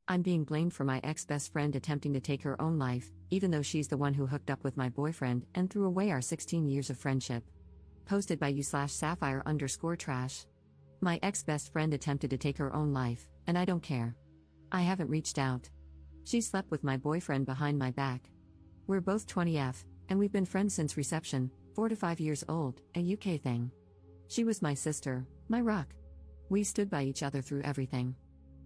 I'm being blamed for my ex-best friend attempting to take her own life, even though she's the one who hooked up with my boyfriend and threw away our 16 years of friendship. Posted by you/sapphire_trash. My ex-best friend attempted to take her own life, and I don't care. I haven't reached out. She slept with my boyfriend behind my back. We're both 20F, and we've been friends since reception, 4 to 5 years old, a UK thing. She was my sister, my rock. We stood by each other through everything.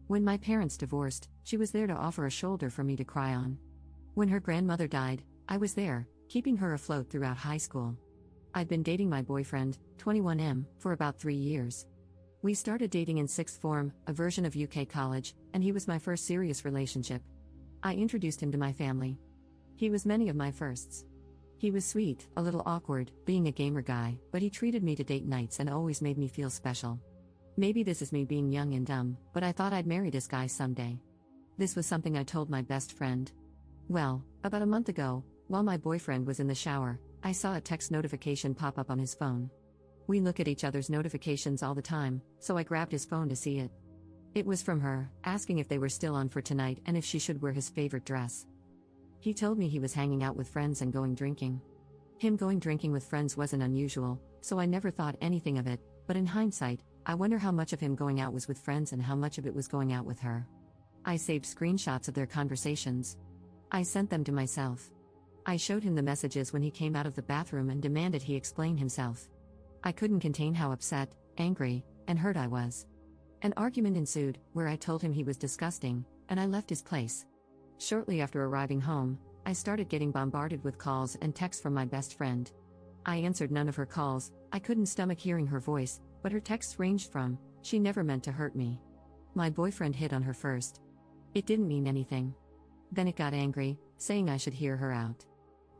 When my parents divorced, she was there to offer a shoulder for me to cry on. When her grandmother died, I was there, keeping her afloat throughout high school. I'd been dating my boyfriend, 21M, for about 3 years. We started dating in sixth form, a version of UK college, and he was my first serious relationship. I introduced him to my family. He was many of my firsts. He was sweet, a little awkward, being a gamer guy, but he treated me to date nights and always made me feel special. Maybe this is me being young and dumb, but I thought I'd marry this guy someday. This was something I told my best friend. Well, about a month ago, while my boyfriend was in the shower, I saw a text notification pop up on his phone. We look at each other's notifications all the time, so I grabbed his phone to see it. It was from her, asking if they were still on for tonight and if she should wear his favorite dress. He told me he was hanging out with friends and going drinking. Him going drinking with friends wasn't unusual, so I never thought anything of it, but in hindsight, I wonder how much of him going out was with friends and how much of it was going out with her. I saved screenshots of their conversations. I sent them to myself. I showed him the messages when he came out of the bathroom and demanded he explain himself. I couldn't contain how upset, angry, and hurt I was. An argument ensued, where I told him he was disgusting, and I left his place. Shortly after arriving home, I started getting bombarded with calls and texts from my best friend. I answered none of her calls. I couldn't stomach hearing her voice, but her texts ranged from, "She never meant to hurt me. My boyfriend hit on her first. It didn't mean anything." Then it got angry, saying I should hear her out.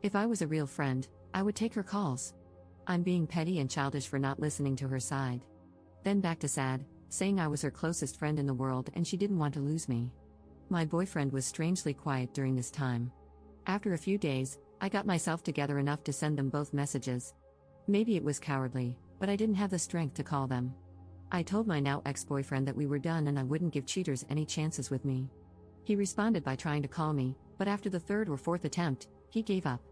If I was a real friend, I would take her calls. I'm being petty and childish for not listening to her side. Then back to sad, saying I was her closest friend in the world and she didn't want to lose me. My boyfriend was strangely quiet during this time. After a few days, I got myself together enough to send them both messages. Maybe it was cowardly, but I didn't have the strength to call them. I told my now ex-boyfriend that we were done and I wouldn't give cheaters any chances with me. He responded by trying to call me, but after the third or fourth attempt, he gave up.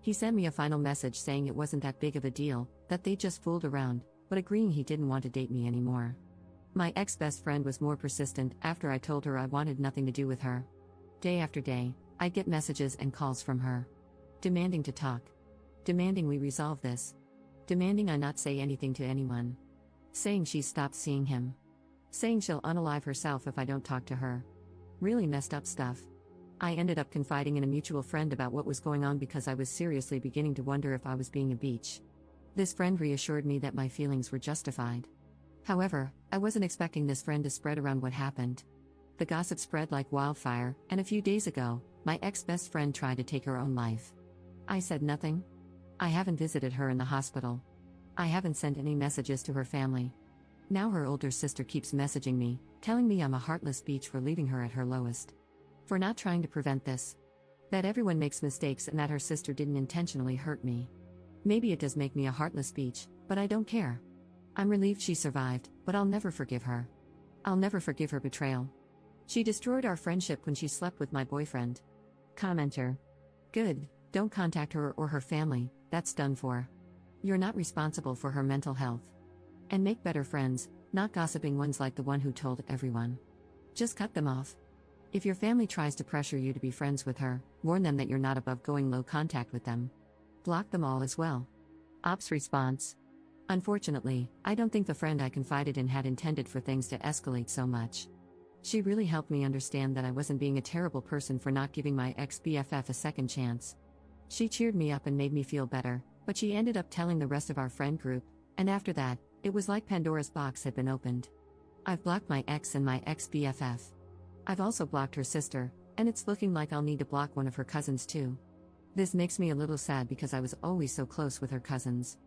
He sent me a final message saying it wasn't that big of a deal, that they just fooled around, but agreeing he didn't want to date me anymore. My ex-best friend was more persistent after I told her I wanted nothing to do with her. Day after day, I'd get messages and calls from her. Demanding to talk. Demanding we resolve this. Demanding I not say anything to anyone. Saying she's stopped seeing him. Saying she'll unalive herself if I don't talk to her. Really messed up stuff. I ended up confiding in a mutual friend about what was going on because I was seriously beginning to wonder if I was being a bitch. This friend reassured me that my feelings were justified. However, I wasn't expecting this friend to spread around what happened. The gossip spread like wildfire, and a few days ago, my ex-best friend tried to take her own life. I said nothing. I haven't visited her in the hospital. I haven't sent any messages to her family. Now her older sister keeps messaging me, telling me I'm a heartless bitch for leaving her at her lowest. For not trying to prevent this. That everyone makes mistakes and that her sister didn't intentionally hurt me. Maybe it does make me a heartless bitch, but I don't care. I'm relieved she survived, but I'll never forgive her. I'll never forgive her betrayal. She destroyed our friendship when she slept with my boyfriend. Commenter. Good, don't contact her or her family, that's done for. You're not responsible for her mental health. And make better friends, not gossiping ones like the one who told everyone. Just cut them off. If your family tries to pressure you to be friends with her, warn them that you're not above going low contact with them. Block them all as well. Ops response. Unfortunately, I don't think the friend I confided in had intended for things to escalate so much. She really helped me understand that I wasn't being a terrible person for not giving my ex-BFF a second chance. She cheered me up and made me feel better, but she ended up telling the rest of our friend group, and after that, it was like Pandora's box had been opened. I've blocked my ex and my ex-BFF. I've also blocked her sister, and it's looking like I'll need to block one of her cousins too. This makes me a little sad because I was always so close with her cousins.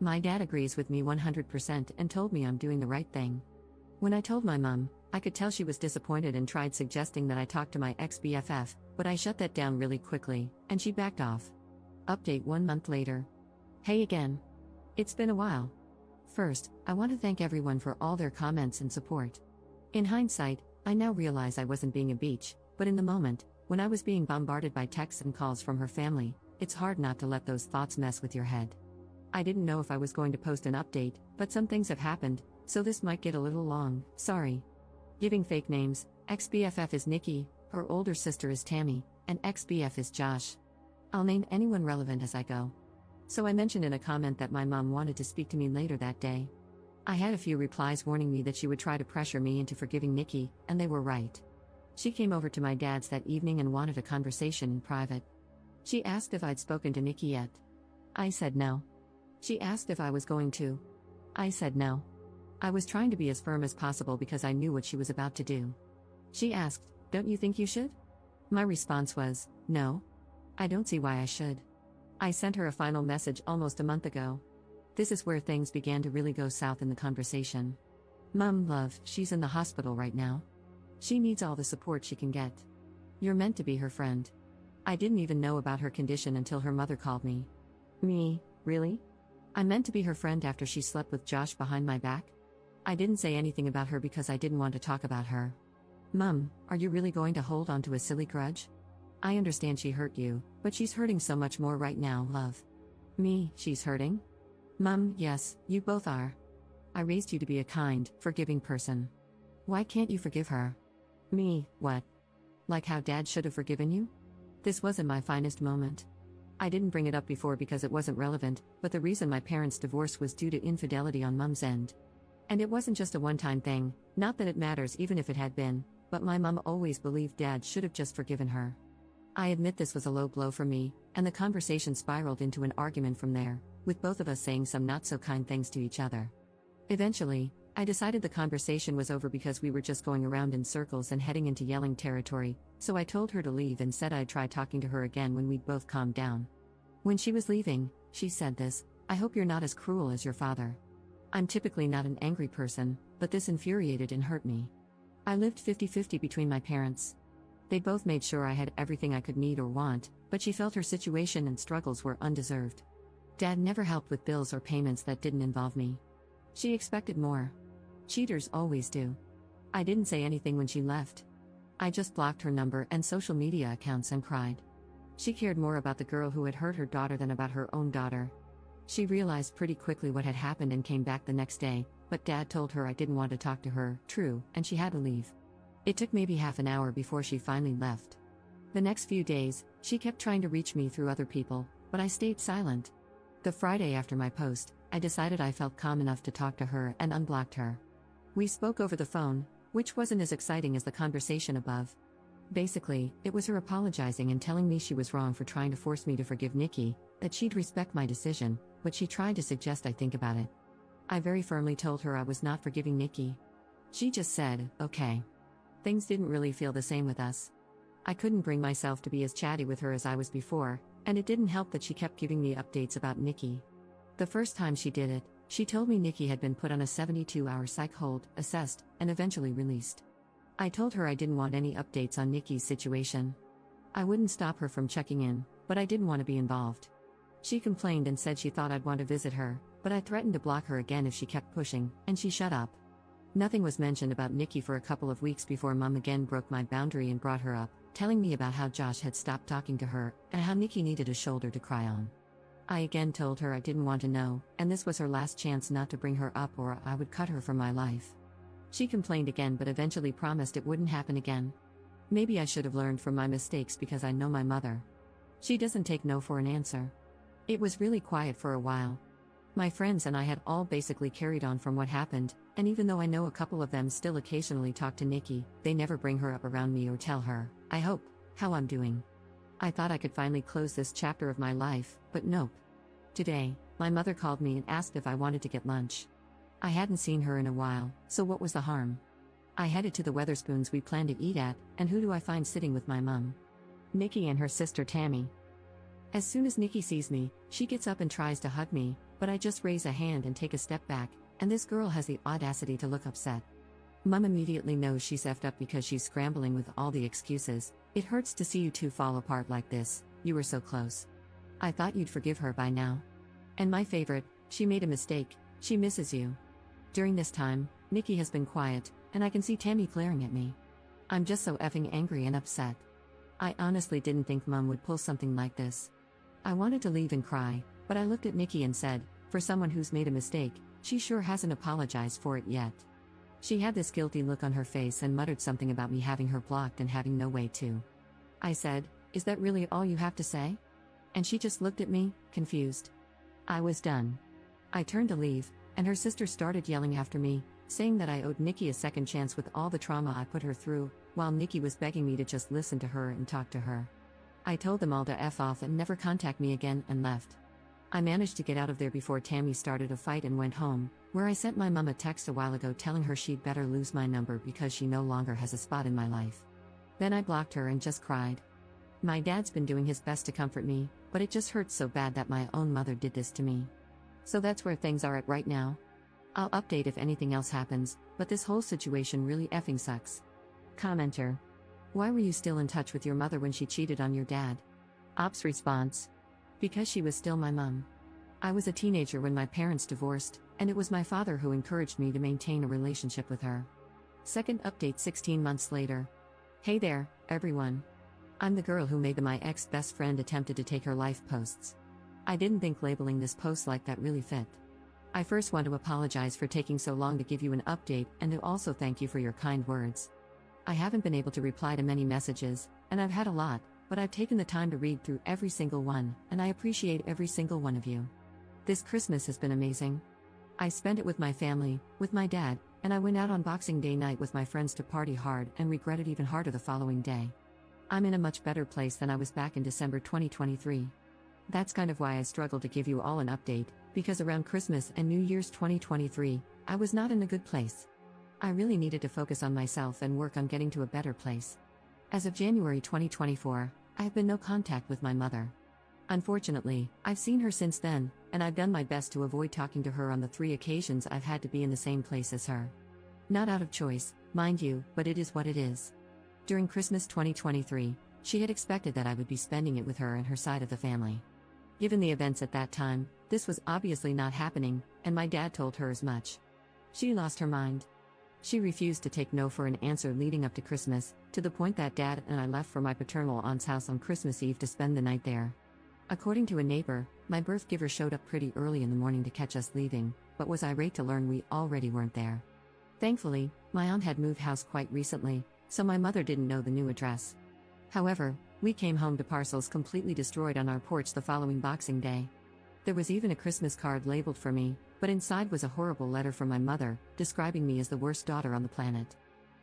My dad agrees with me 100% and told me I'm doing the right thing. When I told my mom, I could tell she was disappointed and tried suggesting that I talk to my ex-BFF, but I shut that down really quickly, and she backed off. Update 1 month later. Hey again. It's been a while. First, I want to thank everyone for all their comments and support. In hindsight, I now realize I wasn't being a beach, but in the moment, when I was being bombarded by texts and calls from her family, it's hard not to let those thoughts mess with your head. I didn't know if I was going to post an update, but some things have happened, so this might get a little long, sorry. Giving fake names, ex-BFF is Nikki, her older sister is Tammy, and ex-BF is Josh. I'll name anyone relevant as I go. So I mentioned in a comment that my mom wanted to speak to me later that day. I had a few replies warning me that she would try to pressure me into forgiving Nikki, and they were right. She came over to my dad's that evening and wanted a conversation in private. She asked if I'd spoken to Nikki yet. I said no. She asked if I was going to. I said no. I was trying to be as firm as possible because I knew what she was about to do. She asked, "Don't you think you should?" My response was, "No. I don't see why I should." I sent her a final message almost a month ago. This is where things began to really go south in the conversation. "Mum, love, she's in the hospital right now. She needs all the support she can get. You're meant to be her friend." I didn't even know about her condition until her mother called me. Me, really? I meant to be her friend after she slept with Josh behind my back? I didn't say anything about her because I didn't want to talk about her. "Mum, are you really going to hold on to a silly grudge? I understand she hurt you, but she's hurting so much more right now, love." Me, she's hurting? Mum, yes, you both are. I raised you to be a kind, forgiving person. Why can't you forgive her? Me, what? Like how Dad should have forgiven you? This wasn't my finest moment. I didn't bring it up before because it wasn't relevant, but the reason my parents' divorce was due to infidelity on Mum's end. And it wasn't just a one-time thing, not that it matters even if it had been, but my mum always believed Dad should have just forgiven her. I admit this was a low blow for me, and the conversation spiraled into an argument from there, with both of us saying some not-so-kind things to each other. Eventually, I decided the conversation was over because we were just going around in circles and heading into yelling territory, so I told her to leave and said I'd try talking to her again when we'd both calmed down. When she was leaving, she said this, "I hope you're not as cruel as your father." I'm typically not an angry person, but this infuriated and hurt me. I lived 50-50 between my parents. They both made sure I had everything I could need or want, but she felt her situation and struggles were undeserved. Dad never helped with bills or payments that didn't involve me. She expected more. Cheaters always do. I didn't say anything when she left. I just blocked her number and social media accounts and cried. She cared more about the girl who had hurt her daughter than about her own daughter. She realized pretty quickly what had happened and came back the next day, but Dad told her I didn't want to talk to her, true, and she had to leave. It took maybe half an hour before she finally left. The next few days, she kept trying to reach me through other people, but I stayed silent. The Friday after my post, I decided I felt calm enough to talk to her and unblocked her. We spoke over the phone, which wasn't as exciting as the conversation above. Basically, it was her apologizing and telling me she was wrong for trying to force me to forgive Nikki, that she'd respect my decision, but she tried to suggest I think about it. I very firmly told her I was not forgiving Nikki. She just said, okay. Things didn't really feel the same with us. I couldn't bring myself to be as chatty with her as I was before, and it didn't help that she kept giving me updates about Nikki. The first time she did it, she told me Nikki had been put on a 72-hour psych hold, assessed, and eventually released. I told her I didn't want any updates on Nikki's situation. I wouldn't stop her from checking in, but I didn't want to be involved. She complained and said she thought I'd want to visit her, but I threatened to block her again if she kept pushing, and she shut up. Nothing was mentioned about Nikki for a couple of weeks before Mom again broke my boundary and brought her up, telling me about how Josh had stopped talking to her and how Nikki needed a shoulder to cry on. I again told her I didn't want to know, and this was her last chance not to bring her up or I would cut her from my life. She complained again but eventually promised it wouldn't happen again. Maybe I should have learned from my mistakes because I know my mother. She doesn't take no for an answer. It was really quiet for a while. My friends and I had all basically carried on from what happened, and even though I know a couple of them still occasionally talk to Nikki, they never bring her up around me or tell her, I hope, how I'm doing. I thought I could finally close this chapter of my life, but nope. Today, my mother called me and asked if I wanted to get lunch. I hadn't seen her in a while, so what was the harm? I headed to the Weatherspoons we planned to eat at, and who do I find sitting with my mum? Nikki and her sister Tammy. As soon as Nikki sees me, she gets up and tries to hug me, but I just raise a hand and take a step back, and this girl has the audacity to look upset. Mum immediately knows she's effed up because she's scrambling with all the excuses. It hurts to see you two fall apart like this, you were so close. I thought you'd forgive her by now. And my favorite, she made a mistake, she misses you. During this time, Nikki has been quiet, and I can see Tammy glaring at me. I'm just so effing angry and upset. I honestly didn't think Mom would pull something like this. I wanted to leave and cry, but I looked at Nikki and said, for someone who's made a mistake, she sure hasn't apologized for it yet. She had this guilty look on her face and muttered something about me having her blocked and having no way to. I said, "Is that really all you have to say?" And she just looked at me, confused. I was done. I turned to leave, and her sister started yelling after me, saying that I owed Nikki a second chance with all the trauma I put her through, while Nikki was begging me to just listen to her and talk to her. I told them all to F off and never contact me again and left. I managed to get out of there before Tammy started a fight and went home, where I sent my mom a text a while ago telling her she'd better lose my number because she no longer has a spot in my life. Then I blocked her and just cried. My dad's been doing his best to comfort me, but it just hurts so bad that my own mother did this to me. So that's where things are at right now. I'll update if anything else happens, but this whole situation really effing sucks. Commenter. Why were you still in touch with your mother when she cheated on your dad? Ops response. Because she was still my mom. I was a teenager when my parents divorced, and it was my father who encouraged me to maintain a relationship with her. Second update 16 months later. Hey there, everyone. I'm the girl who made the "my ex-best friend attempted to take her life" posts. I didn't think labeling this post like that really fit. I first want to apologize for taking so long to give you an update and to also thank you for your kind words. I haven't been able to reply to many messages, and I've had a lot, but I've taken the time to read through every single one, and I appreciate every single one of you. This Christmas has been amazing. I spent it with my family, with my dad, and I went out on Boxing Day night with my friends to party hard and regretted even harder the following day. I'm in a much better place than I was back in December 2023. That's kind of why I struggled to give you all an update, because around Christmas and New Year's 2023, I was not in a good place. I really needed to focus on myself and work on getting to a better place. As of January 2024, I have been no contact with my mother. Unfortunately, I've seen her since then, and I've done my best to avoid talking to her on the 3 occasions I've had to be in the same place as her. Not out of choice, mind you, but it is what it is. During Christmas 2023, she had expected that I would be spending it with her and her side of the family. Given the events at that time, this was obviously not happening, and my dad told her as much. She lost her mind. She refused to take no for an answer leading up to Christmas, to the point that Dad and I left for my paternal aunt's house on Christmas Eve to spend the night there. According to a neighbor, my birth giver showed up pretty early in the morning to catch us leaving, but was irate to learn we already weren't there. Thankfully, my aunt had moved house quite recently, so my mother didn't know the new address. However, we came home to parcels completely destroyed on our porch the following Boxing Day. There was even a Christmas card labeled for me, but inside was a horrible letter from my mother, describing me as the worst daughter on the planet.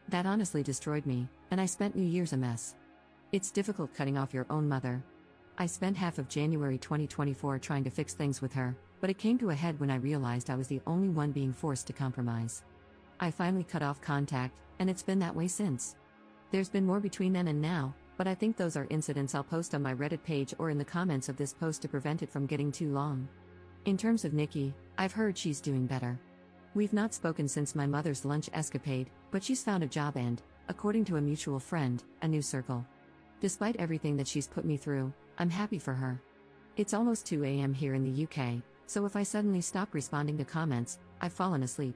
That honestly destroyed me, and I spent New Year's a mess. It's difficult cutting off your own mother. I spent half of January 2024 trying to fix things with her, but it came to a head when I realized I was the only one being forced to compromise. I finally cut off contact, and it's been that way since. There's been more between then and now, but I think those are incidents I'll post on my Reddit page or in the comments of this post to prevent it from getting too long. In terms of Nikki, I've heard she's doing better. We've not spoken since my mother's lunch escapade, but she's found a job and, according to a mutual friend, a new circle. Despite everything that she's put me through, I'm happy for her. It's almost 2 a.m. here in the UK, so if I suddenly stop responding to comments, I've fallen asleep.